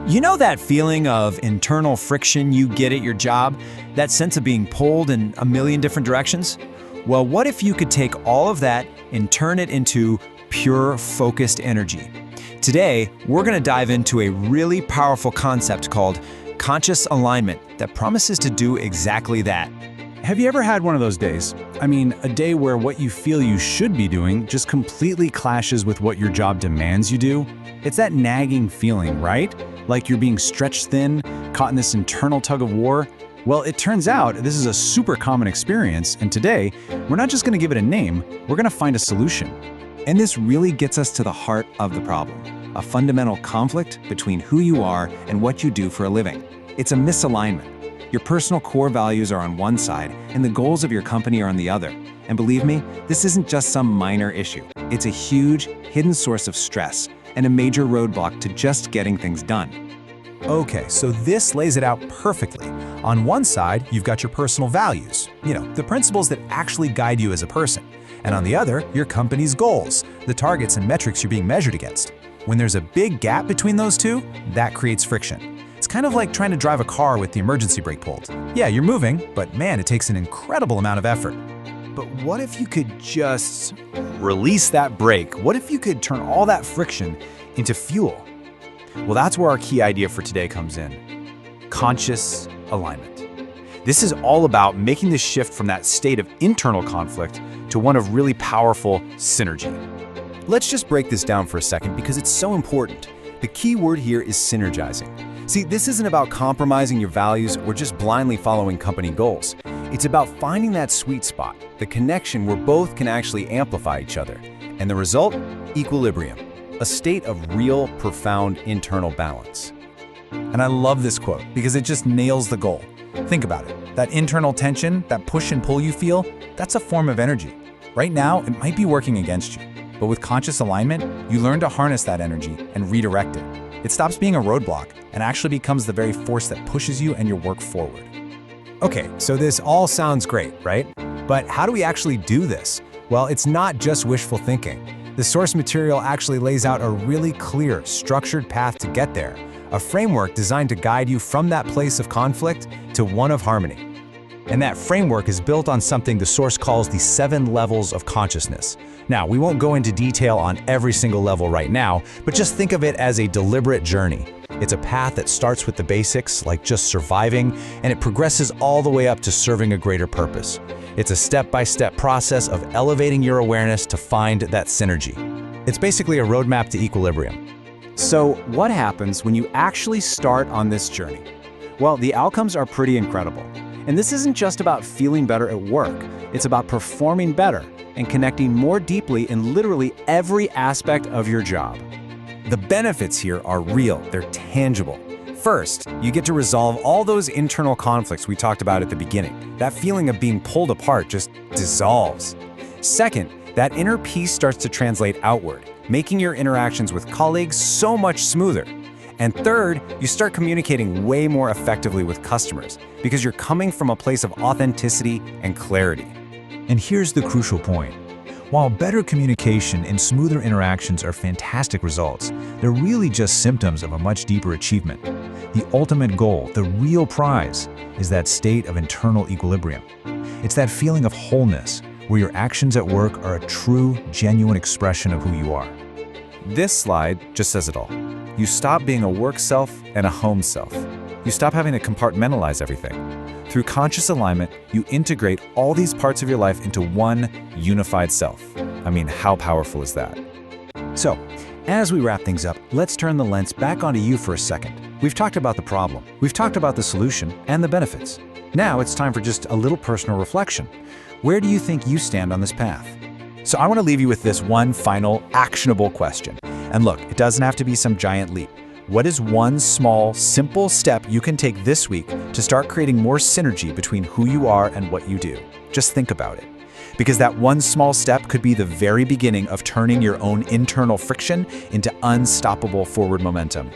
You know that feeling of internal friction you get at your job? That sense of being pulled in a million different directions? Well, what if you could take all of that and turn it into pure, focused energy? Today, we're going to dive into a really powerful concept called conscious alignment that promises to do exactly that. Have you ever had one of those days? I mean, a day where what you feel you should be doing just completely clashes with what your job demands you do? It's that nagging feeling, right? Like you're being stretched thin, caught in this internal tug of war. Well, it turns out this is a super common experience, and today, we're not just going to give it a name, we're going to find a solution. And this really gets us to the heart of the problem, a fundamental conflict between who you are and what you do for a living. It's a misalignment. Your personal core values are on one side, and the goals of your company are on the other. And believe me, this isn't just some minor issue. It's a huge, hidden source of stress and a major roadblock to just getting things done. Okay, so this lays it out perfectly. On one side, you've got your personal values, the principles that actually guide you as a person. And on the other, your company's goals, the targets and metrics you're being measured against. When there's a big gap between those two, that creates friction. It's kind of like trying to drive a car with the emergency brake pulled. Yeah, you're moving, but man, it takes an incredible amount of effort. But what if you could just release that brake? What if you could turn all that friction into fuel? Well, that's where our key idea for today comes in. Conscious alignment. This is all about making the shift from that state of internal conflict to one of really powerful synergy. Let's just break this down for a second because it's so important. The key word here is synergizing. See, this isn't about compromising your values or just blindly following company goals. It's about finding that sweet spot, the connection where both can actually amplify each other. And the result? Equilibrium, a state of real, profound internal balance. And I love this quote because it just nails the goal. Think about it. That internal tension, that push and pull you feel, that's a form of energy. Right now, it might be working against you. But with conscious alignment, you learn to harness that energy and redirect it. It stops being a roadblock and actually becomes the very force that pushes you and your work forward. Okay, so this all sounds great, right? But how do we actually do this? Well, it's not just wishful thinking. The source material actually lays out a really clear, structured path to get there, a framework designed to guide you from that place of conflict to one of harmony. And that framework is built on something the source calls the 7 levels of consciousness. Now, we won't go into detail on every single level right now, but just think of it as a deliberate journey. It's a path that starts with the basics, like just surviving, and it progresses all the way up to serving a greater purpose. It's a step-by-step process of elevating your awareness to find that synergy. It's basically a roadmap to equilibrium. So what happens when you actually start on this journey? Well, the outcomes are pretty incredible. And this isn't just about feeling better at work. It's about performing better and connecting more deeply in literally every aspect of your job. The benefits here are real, they're tangible. First, you get to resolve all those internal conflicts we talked about at the beginning. That feeling of being pulled apart just dissolves. Second, that inner peace starts to translate outward, making your interactions with colleagues so much smoother. And third, you start communicating way more effectively with customers because you're coming from a place of authenticity and clarity. And here's the crucial point. While better communication and smoother interactions are fantastic results, they're really just symptoms of a much deeper achievement. The ultimate goal, the real prize, is that state of internal equilibrium. It's that feeling of wholeness, where your actions at work are a true, genuine expression of who you are. This slide just says it all. You stop being a work self and a home self. You stop having to compartmentalize everything. Through conscious alignment, you integrate all these parts of your life into one unified self. I mean, how powerful is that? So, as we wrap things up, let's turn the lens back onto you for a second. We've talked about the problem, we've talked about the solution and the benefits. Now it's time for just a little personal reflection. Where do you think you stand on this path? So I want to leave you with this one final actionable question. And look, it doesn't have to be some giant leap. What is one small, simple step you can take this week to start creating more synergy between who you are and what you do? Just think about it. Because that one small step could be the very beginning of turning your own internal friction into unstoppable forward momentum.